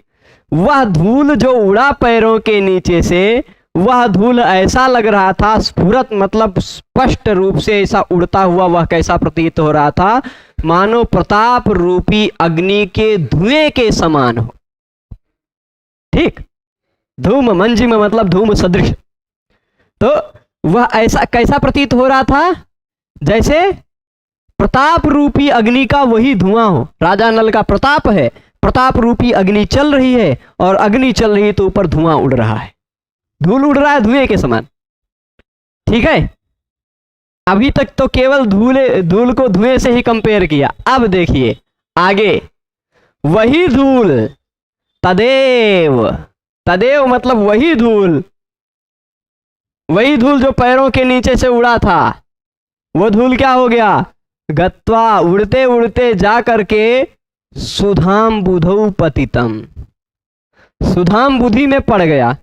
वह धूल जो उड़ा पैरों के नीचे से, वह धूल ऐसा लग रहा था, स्फुरत मतलब स्पष्ट रूप से ऐसा उड़ता हुआ, वह कैसा प्रतीत हो रहा था, मानो प्रताप रूपी अग्नि के धुएं के समान हो। ठीक, धूम मंजिम मतलब धूम सदृश। तो वह ऐसा कैसा प्रतीत हो रहा था, जैसे प्रताप रूपी अग्नि का वही धुआं हो। राजा नल का प्रताप है, प्रताप रूपी अग्नि चल रही है, और अग्नि चल रही है तो ऊपर धुआं उड़ रहा है, धूल उड़ रहा है धुएं के समान। ठीक है, अभी तक तो केवल धूल को धुएं से ही कंपेयर किया। अब देखिए आगे, वही धूल तदेव, तदेव मतलब वही धूल, वही धूल जो पैरों के नीचे से उड़ा था, वो धूल क्या हो गया, गत्वा उड़ते उड़ते जा करके सुधाम बुधौ पतितम, सुधाम बुधि में पड़ गया।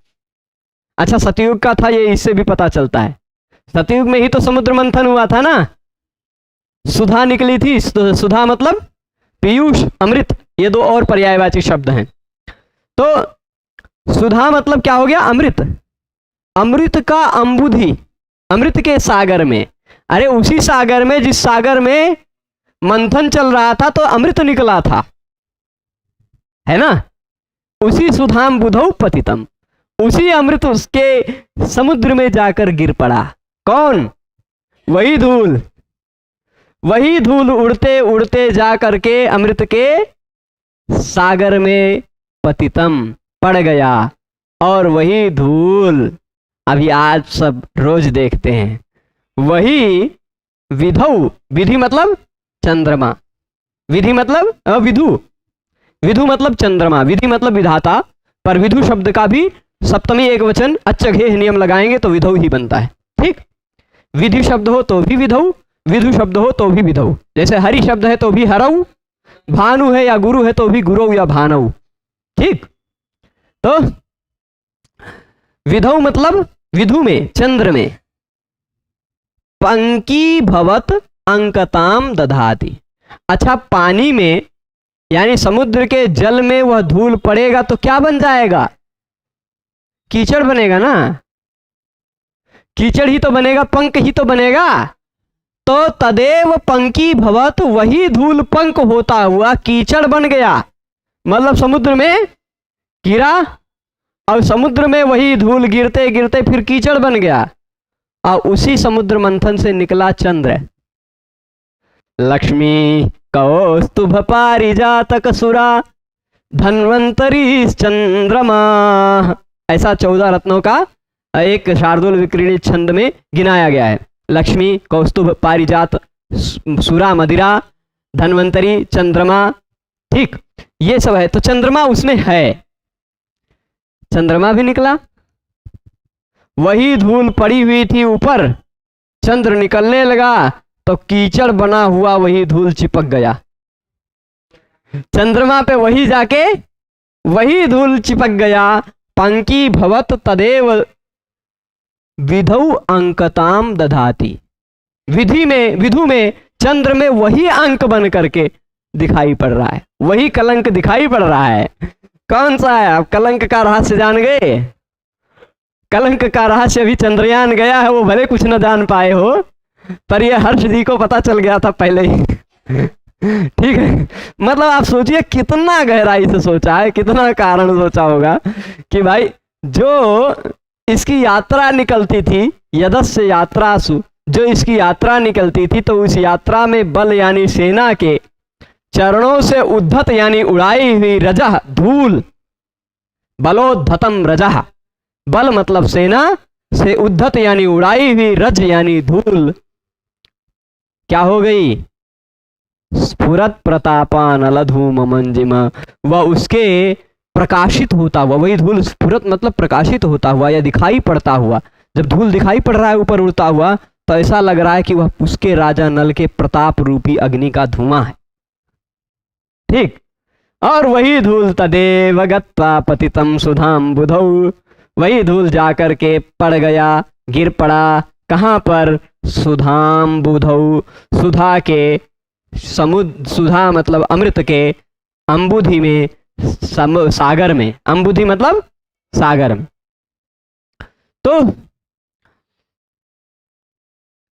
अच्छा, सतयुग का था ये, इससे भी पता चलता है, सतयुग में ही तो समुद्र मंथन हुआ था ना, सुधा निकली थी। सुधा मतलब पीयूष, अमृत, ये दो और पर्यायवाची शब्द हैं। तो सुधा मतलब क्या हो गया, अमृत, अमृत का अंबुधि, अमृत के सागर में। अरे उसी सागर में, जिस सागर में मंथन चल रहा था तो अमृत निकला था, है ना, उसी सुधाम बुधौ पतितम, उसी अमृत उसके समुद्र में जाकर गिर पड़ा। कौन, वही धूल, वही धूल उड़ते उड़ते जा करके अमृत के सागर में पतितम पड़ गया। और वही धूल अभी आज सब रोज देखते हैं, वही विधौ, विधि मतलब चंद्रमा, विधि मतलब विधु, विधु मतलब चंद्रमा, विधि मतलब विधाता, पर विधु शब्द का भी सप्तमी एक वचन अच्छघेह नियम लगाएंगे तो विधौ ही बनता है। ठीक, विधि शब्द हो तो भी विधौ, विधु शब्द हो तो भी विधौ। जैसे हरि शब्द है तो भी हरऊ, भानु है या गुरु है तो भी गुरु या भानऊ। ठीक, तो विधौ मतलब विधु में, चंद्र में। पंकी भवत अंकताम दधाति, अच्छा पानी में यानी समुद्र के जल में वह धूल पड़ेगा तो क्या बन जाएगा, कीचड़ बनेगा ना, कीचड़ ही तो बनेगा, पंक ही तो बनेगा। तो तदेव पंकी भवत, वही धूल पंक होता हुआ कीचड़ बन गया, मतलब समुद्र में गिरा और समुद्र में वही धूल गिरते गिरते फिर कीचड़ बन गया, और उसी समुद्र मंथन से निकला चंद्र। लक्ष्मी कौस्तुभ पारिजातक सुरा धन्वंतरी चंद्रमा, ऐसा 14 रत्नों का एक शार्दूल विक्रीणी छंद में गिनाया गया है। लक्ष्मी, कौस्तुभ, पारिजात, सुरा, मदिरा, धन्वंतरी, चंद्रमा। ठीक, ये सब है। तो चंद्रमा उसमें है, चंद्रमा भी निकला, वही धूल पड़ी हुई थी ऊपर, चंद्र निकलने लगा तो कीचड़ बना हुआ वही धूल चिपक गया, चंद्रमा पे वही जाके वही धूल चिपक गया। पंकी भवत तदेव विधौ अंकताम दधाति, विधि में, विधु में, चंद्र में वही अंक बन करके दिखाई पड़ रहा है, वही कलंक दिखाई पड़ रहा है। कौन सा है? आप कलंक का रहस्य जान गए? कलंक का रहस्य अभी चंद्रयान गया है, वो भले कुछ न जान पाए हो, पर ये हर्ष जी को पता चल गया था पहले ही। ठीक है, मतलब आप सोचिए कितना गहराई से सोचा है, कितना कारण सोचा होगा कि भाई जो इसकी यात्रा निकलती थी, यदस्य यात्रासु, जो इसकी यात्रा निकलती थी तो उस यात्रा में बल यानी सेना के चरणों से उद्धत यानी उड़ाई हुई रजह धूल, बलोद्धतम रजह, बल मतलब सेना से उद्धत यानी उड़ाई हुई रज यानी धूल क्या हो गई? स्फुरत प्रतापान अलधूम मंजिम, वह उसके प्रकाशित होता हुआ, वही धूल स्फुरत मतलब प्रकाशित होता हुआ या दिखाई पड़ता हुआ। जब धूल दिखाई पड़ रहा है ऊपर उड़ता हुआ तो ऐसा लग रहा है कि वह उसके राजा नल के प्रताप रूपी अग्नि का धुआं है। ठीक, और वही धूल तदेव गत्वा पतितम सुधाम बुधौ, वही धूल जाकर के पड़ गया, गिर पड़ा, कहां पर? सुधाम बुधौ, सुधा के समुद्र, सुधा मतलब अमृत के अंबुधि में, सागर में, अंबुधि मतलब सागर में। तो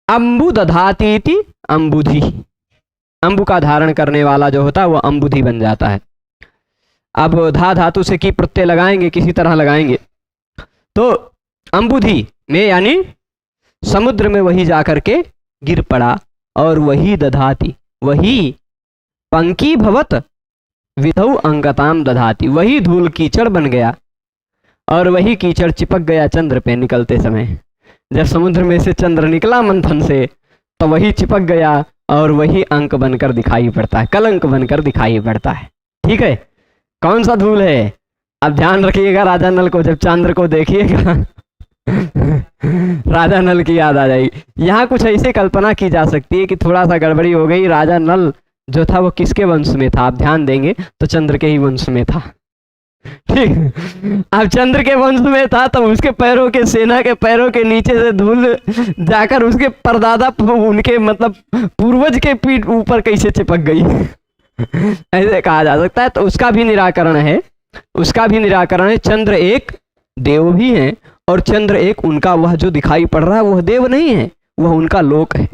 अंबु दधातीति अंबुधि, अंबु का धारण करने वाला जो होता है वो अंबुधि बन जाता है। अब धा धातु से की प्रत्यय लगाएंगे, किसी तरह लगाएंगे, तो अंबुधि में यानी समुद्र में वही जाकर के गिर पड़ा, और वही दधाती, वही पंकी भवत विधौ अंगताम दधाती, वही धूल कीचड़ बन गया, और वही कीचड़ चिपक गया चंद्र पे निकलते समय। जब समुद्र में से चंद्र निकला मंथन से, तो वही चिपक गया और वही अंक बनकर दिखाई पड़ता है, कलंक बनकर दिखाई पड़ता है। ठीक है, कौन सा धूल है? अब ध्यान रखिएगा, राजा नल को जब चंद्र को देखिएगा राजा नल की याद आ जाएगी। यहाँ कुछ ऐसे कल्पना की जा सकती है कि थोड़ा सा गड़बड़ी हो गई, राजा नल जो था वो किसके वंश में था? आप ध्यान देंगे तो चंद्र के ही वंश में था। ठीक, अब चंद्र के वंश में था तो उसके पैरों के, सेना के पैरों के नीचे से धूल जाकर उसके परदादा, उनके मतलब पूर्वज के पीठ ऊपर कैसे चिपक गई ऐसे कहा जा सकता है। तो उसका भी निराकरण है, उसका भी निराकरण है। चंद्र एक देव भी है, और चंद्र एक उनका वह जो दिखाई पड़ रहा है वह देव नहीं है, वह उनका लोक है,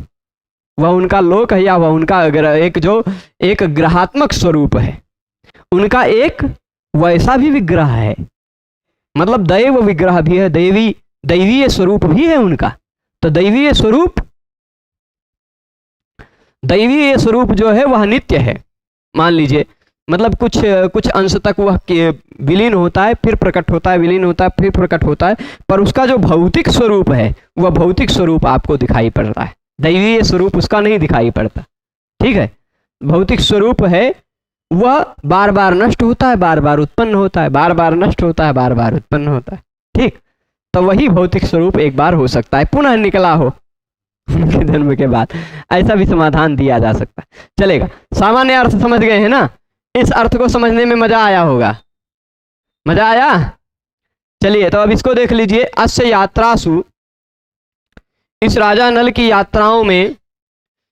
वह उनका लोक है, या वह उनका एक जो एक ग्रहात्मक स्वरूप है, उनका एक वैसा भी विग्रह है, मतलब दैव विग्रह भी है, दैवीय स्वरूप भी है उनका। तो दैवीय स्वरूप जो है वह नित्य है, मान लीजिए, मतलब कुछ अंश तक वह विलीन होता है, फिर प्रकट होता है, विलीन होता है, फिर प्रकट होता है, पर उसका जो भौतिक स्वरूप है वह भौतिक स्वरूप आपको दिखाई पड़ रहा है, दैवीय स्वरूप उसका नहीं दिखाई पड़ता। ठीक है, भौतिक स्वरूप है वह बार बार नष्ट होता है, बार बार उत्पन्न होता है, बार बार नष्ट होता है, बार बार उत्पन्न होता है। ठीक, तो वही भौतिक स्वरूप एक बार हो सकता है, पुनः निकला हो उनके जन्म के बाद, ऐसा भी समाधान दिया जा सकता है, चलेगा। सामान्य अर्थ समझ गए हैं ना? इस अर्थ को समझने में मजा आया होगा, मजा आया? चलिए, तो अब इसको देख लीजिए। अस्य यात्रासु, इस राजा नल की यात्राओं में,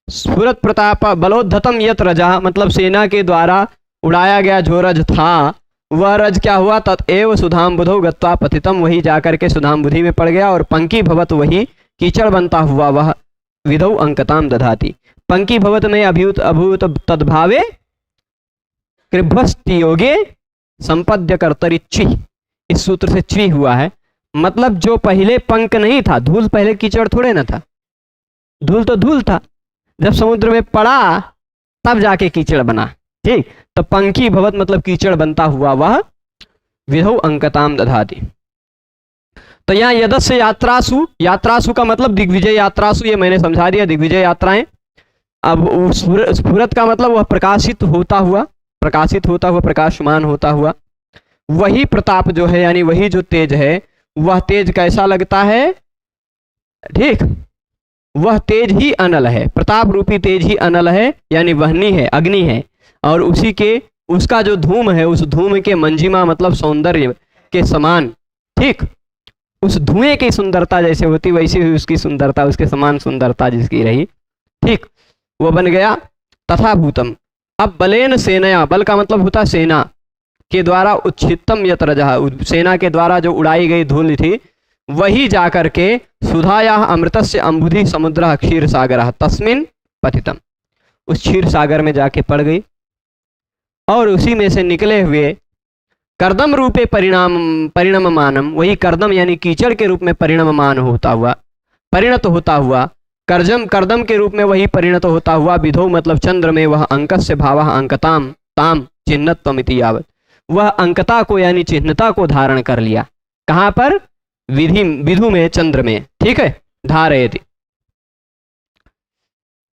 स्फुरत प्रताप बलोद्धतम यत रजा, मतलब सेना के द्वारा उड़ाया गया जो रज था, वह रज क्या हुआ? तत्एव सुधाम्बुधौ गत्वा पतितम, वही जाकर के सुधाम्बुधि में पड़ गया, और पंकी भवत, वही कीचड़ बनता हुआ वह विधौ अंकताम दधाती। पंकी भवत में अभूत अभूत तद्भावे कृभस्ति योगे संपद्य कर्तरिच्छि, इस सूत्र से ची हुआ है, मतलब जो पहले पंक नहीं था, धूल पहले कीचड़ थोड़े ना था, धूल तो धूल था, जब समुद्र में पड़ा तब जाके कीचड़ बना। ठीक, तो पंकी भवत मतलब कीचड़ बनता हुआ वह विधौ अंकताम दधाती। तो यहाँ यदस्य यात्रासु, यात्रासु का मतलब दिग्विजय यात्रासु, ये मैंने समझा दिया, दिग्विजय यात्राएं। अब स्फुरत का मतलब वह प्रकाशित होता हुआ, प्रकाशित होता हुआ, प्रकाशमान होता हुआ, वही प्रताप जो है, यानी वही जो तेज है, वह तेज कैसा लगता है? ठीक, वह तेज ही अनल है, प्रताप रूपी तेज ही अनल है, यानी वहनी है, अग्नि है, और उसी के, उसका जो धूम है, उस धूम के मंजिमा मतलब सौंदर्य के समान, ठीक, उस धुएं की सुंदरता जैसे होती वैसी हुई उसकी सुंदरता, उसके समान सुंदरता जिसकी रही, ठीक, वो बन गया। तथा भूतम, अब बलेन सेनया, बल का मतलब होता सेना के द्वारा, उच्छित्तम यत रजः, सेना के द्वारा जो उड़ाई गई धूल थी, वही जाकर के सुधाया अमृतस्य अंबुधि समुद्र क्षीर सागर तस्मिन पतितम, उस क्षीर सागर में जाके पड़ गई, और उसी में से निकले हुए कर्दम रूपे परिणममानम, वही कर्दम यानी कीचड़ के रूप में परिणममान होता हुआ, परिणत होता हुआ, कर्दम के रूप में वही परिणत होता हुआ, विधौ मतलब चंद्र में, वह अंकस्य भावः अंकताम ताम चिन्हत्वमिति यावत्, वह अंकता को यानी चिन्हता को धारण कर लिया। कहाँ पर? विधु में, चंद्र में। ठीक है, धारयति,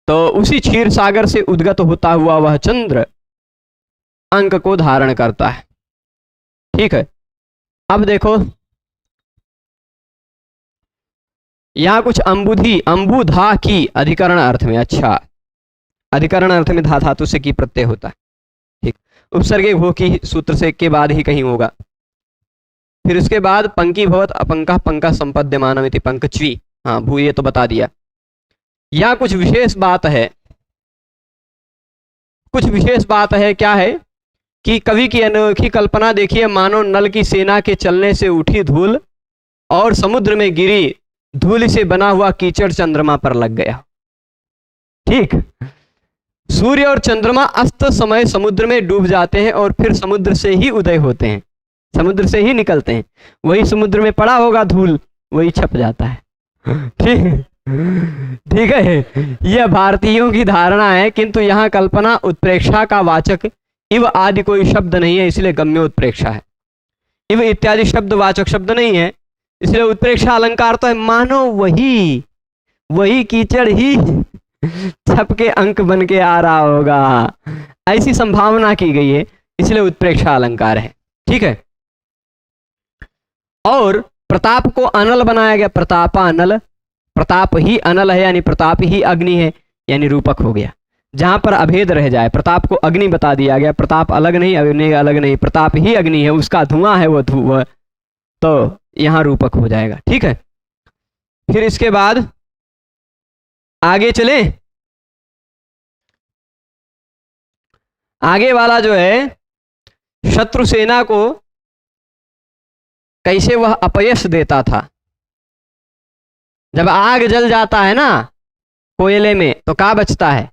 तो उसी क्षीर सागर से उद्गत होता हुआ वह चंद्र अंक को धारण करता है। ठीक है, अब देखो यहां कुछ अंबुधि, अंबुधा की अधिकरण अर्थ में, अच्छा, अधिकरण अर्थ में धा धातु से की प्रत्यय होता है। ठीक, उपसर्गे भो की सूत्र से के बाद ही कहीं होगा। फिर उसके बाद पंकी भवत अपंका पंका संपद्यमानम इति पंकच्वी, हाँ भू, ये तो बता दिया। यहाँ कुछ विशेष बात है, कुछ विशेष बात है, क्या है कि कवि की अनोखी कल्पना देखिए, मानो नल की सेना के चलने से उठी धूल और समुद्र में गिरी धूल से बना हुआ कीचड़ चंद्रमा पर लग गया। ठीक, सूर्य और चंद्रमा अस्त समय समुद्र में डूब जाते हैं और फिर समुद्र से ही उदय होते हैं, समुद्र से ही निकलते हैं। वही समुद्र में पड़ा होगा धूल, वही छप जाता है। ठीक, ठीक है, यह भारतीयों की धारणा है, किंतु यहाँ कल्पना उत्प्रेक्षा का वाचक इव आदि कोई शब्द नहीं है, इसलिए गम्य उत्प्रेक्षा है। इव इत्यादि शब्द वाचक शब्द नहीं है, इसलिए उत्प्रेक्षा अलंकार तो है। मानो वही कीचड़ ही छप के अंक बन के आ रहा होगा, ऐसी संभावना की गई है, इसलिए उत्प्रेक्षा अलंकार है। ठीक है, और प्रताप को अनल बनाया गया, प्रतापा अनल, प्रताप ही अनल है यानी प्रताप ही अग्नि है, यानी रूपक हो गया। जहां पर अभेद रह जाए, प्रताप को अग्नि बता दिया गया, प्रताप अलग नहीं, अग्नि अलग नहीं, प्रताप ही अग्नि है, उसका धुआं है वो धुआं, तो यहां रूपक हो जाएगा। ठीक है, फिर इसके बाद आगे चले। आगे वाला जो है, शत्रु सेना को कैसे वह अपयश देता था। जब आग जल जाता है ना कोयले में, तो क्या बचता है?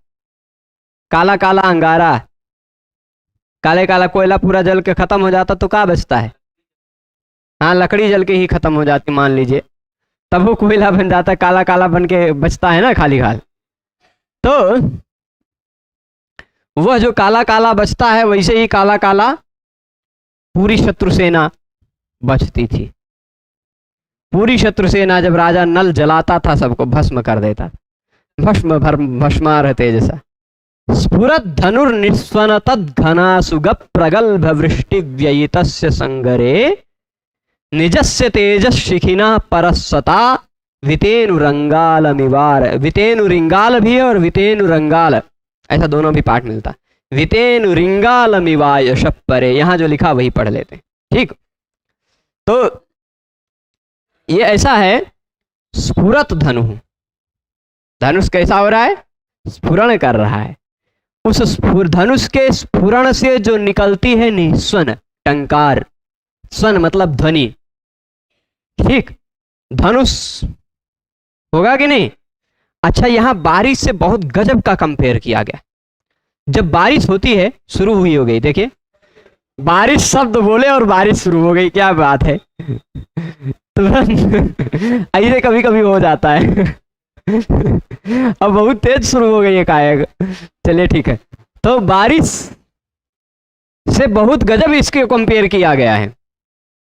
काला काला अंगारा, काले काला कोयला पूरा जल के खत्म हो जाता तो क्या बचता है? हाँ, लकड़ी जल के ही खत्म हो जाती मान लीजिए, तब वो कोयला बन जाता है, काला काला बन के बचता है ना खाली खाल। तो वह जो काला काला बचता है, वैसे ही काला काला पूरी शत्रु सेना बचती थी। पूरी शत्रु सेना जब राजा नल जलाता था, सबको भस्म कर देता, भस्म भस्मार तेजसा। स्फुरत धनुर्निस्वन तद्घना सुगप प्रगल्भ वृष्टि व्ययितस्य संगरे निजस्य तेजशिखिना परस्सता वितेनुरंगाल मिवार। वितेनुरिंगाल भी है और वितेनुरंगाल, ऐसा दोनों भी पाठ मिलता है। वितेनुरिंगाल मिवाय शप्परे, यहां जो लिखा वही पढ़ लेते हैं। ठीक, तो ये ऐसा है, स्फुरत धनु, धनुष कैसा हो रहा है? स्फुरण कर रहा है। उस धनुष के स्फुरण से जो निकलती है निस्वन टंकार, स्वन मतलब ध्वनि। ठीक, धनुष होगा कि नहीं? अच्छा, यहां बारिश से बहुत गजब का कंपेयर किया गया। जब बारिश होती है, शुरू हुई हो गई, देखिए बारिश शब्द बोले और बारिश शुरू हो गई, क्या बात है। तुरंत ऐसे कभी कभी हो जाता है। अब बहुत तेज शुरू हो गई है कायक। चलिए ठीक है, तो बारिश से बहुत गजब इसके कंपेयर किया गया है।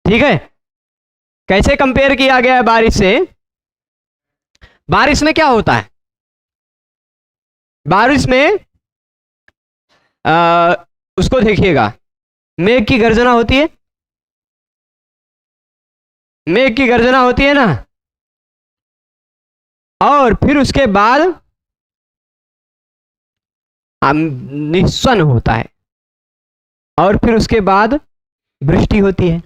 ठीक है, कैसे कंपेयर किया गया है बारिश से? बारिश में क्या होता है? बारिश में उसको देखिएगा, मेघ की गर्जना होती है, मेघ की गर्जना होती है ना, और फिर उसके बाद निस्वन होता है, और फिर उसके बाद वृष्टि होती है।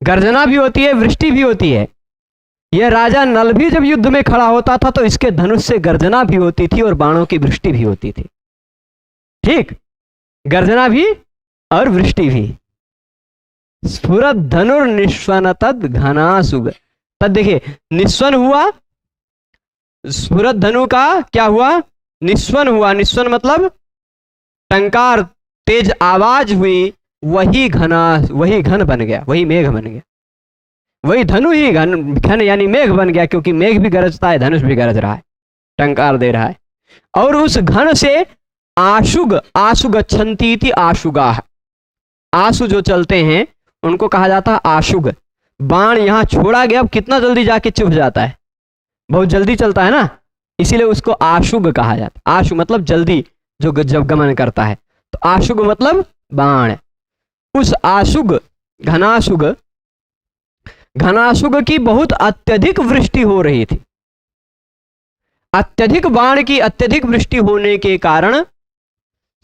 गर्जना भी होती है, वृष्टि भी होती है। यह राजा नल भी जब युद्ध में खड़ा होता था तो इसके धनुष से गर्जना भी होती थी और बाणों की वृष्टि भी होती थी। ठीक, गर्जना भी और वृष्टि भी। स्फुरत धनुर्निस्वन तद घना सुग, तब देखिए निस्वन हुआ, स्फुरत धनु का क्या हुआ? निस्वन हुआ। निस्वन मतलब टंकार, तेज आवाज हुई, वही घना, वही घन बन गया, वही मेघ बन गया, वही धनु ही घन यानी मेघ बन गया, क्योंकि मेघ भी गरजता है, धनुष भी गरज रहा है, टंकार दे रहा है। और उस घन से आशुग, आशु गच्छन्ति आशुगा, आशु जो चलते हैं उनको कहा जाता है आशुग। बाण यहां छोड़ा गया, अब कितना जल्दी जाके चुभ जाता है, बहुत जल्दी चलता है ना, इसीलिए उसको आशुग कहा जाता है। आशु मतलब जल्दी, जो जब गमन करता है, तो आशुग मतलब बाण। उस आशुग, घनाशुग, घनाशुग की बहुत अत्यधिक वृष्टि हो रही थी। अत्यधिक बाण की अत्यधिक वृष्टि होने के कारण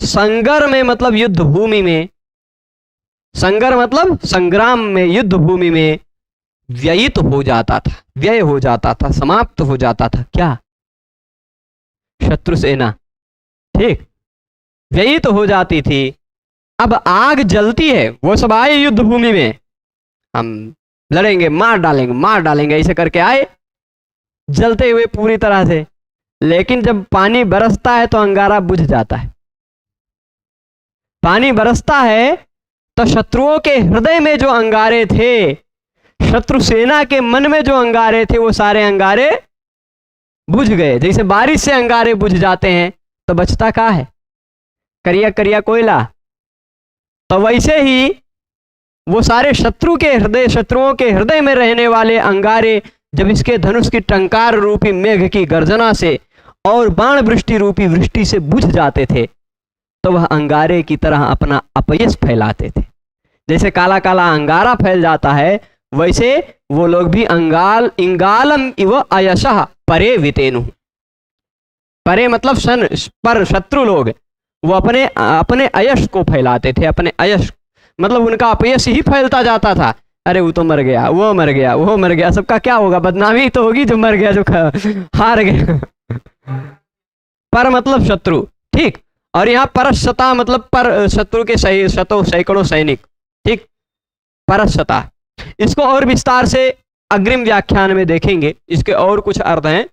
संगर में मतलब युद्ध भूमि में, संगर मतलब संग्राम में, युद्ध भूमि में व्ययित हो जाता था, व्यय हो जाता था, समाप्त हो जाता था। क्या? शत्रु सेना। ठीक, व्ययित हो जाती थी। अब आग जलती है, वो सब आए युद्ध भूमि में, हम लड़ेंगे, मार डालेंगे, ऐसे करके आए जलते हुए पूरी तरह से। लेकिन जब पानी बरसता है तो अंगारा बुझ जाता है। पानी बरसता है तो शत्रुओं के हृदय में जो अंगारे थे, शत्रु सेना के मन में जो अंगारे थे, वो सारे अंगारे बुझ गए। जैसे बारिश से अंगारे बुझ जाते हैं तो बचता क्या है? करिया करिया कोयला। तो वैसे ही वो सारे शत्रुओं के हृदय में रहने वाले अंगारे जब इसके धनुष की टंकार रूपी मेघ की गर्जना से और बाण वृष्टि रूपी वृष्टि से बुझ जाते थे, तो वह अंगारे की तरह अपना अपयश फैलाते थे। जैसे काला काला अंगारा फैल जाता है, वैसे वो लोग भी इंगालम इव अयशः परे वितेनु। परे मतलब पर शत्रु लोग वो अपने अयश को फैलाते थे। अपने अयश मतलब उनका अपयश ही फैलता जाता था। अरे वो तो मर गया, वो मर गया, वो मर गया, सबका क्या होगा? बदनामी तो होगी जो मर गया, जो हार गया। पर मतलब शत्रु, ठीक। और यहाँ परशता मतलब पर शत्रु के सैकड़ों सैनिक, ठीक। परशता, इसको और विस्तार से अग्रिम व्याख्यान में देखेंगे, इसके और कुछ अर्थ हैं।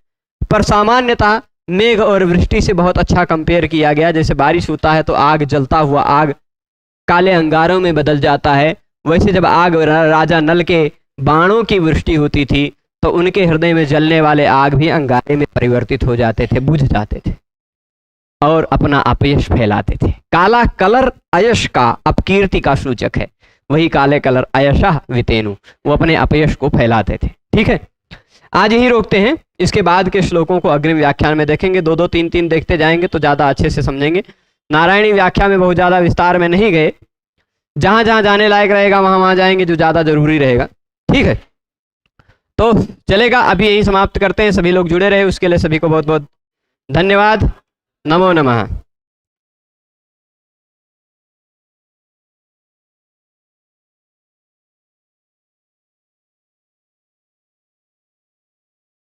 पर सामान्यतः मेघ और वृष्टि से बहुत अच्छा कंपेयर किया गया। जैसे बारिश होता है तो आग, जलता हुआ आग काले अंगारों में बदल जाता है, वैसे जब आग राजा नल के बाणों की वृष्टि होती थी तो उनके हृदय में जलने वाले आग भी अंगारे में परिवर्तित हो जाते थे, बुझ जाते थे और अपना अपयश फैलाते थे। काला कलर अयश का, अपकीर्ति का सूचक है। वही काले कलर अयशः वितेनु, वो अपने अपयश को फैलाते थे। ठीक है, आज यही रोकते हैं। इसके बाद के श्लोकों को अग्रिम व्याख्यान में देखेंगे। 2-2, 3-3 देखते जाएंगे तो ज़्यादा अच्छे से समझेंगे। नारायणी व्याख्या में बहुत ज़्यादा विस्तार में नहीं गए, जहाँ जहाँ जाने लायक रहेगा वहाँ वहाँ जाएंगे जो ज़्यादा जरूरी रहेगा। ठीक है, तो चलेगा, अभी यही समाप्त करते हैं। सभी लोग जुड़े रहे उसके लिए सभी को बहुत बहुत धन्यवाद। नमो नमः।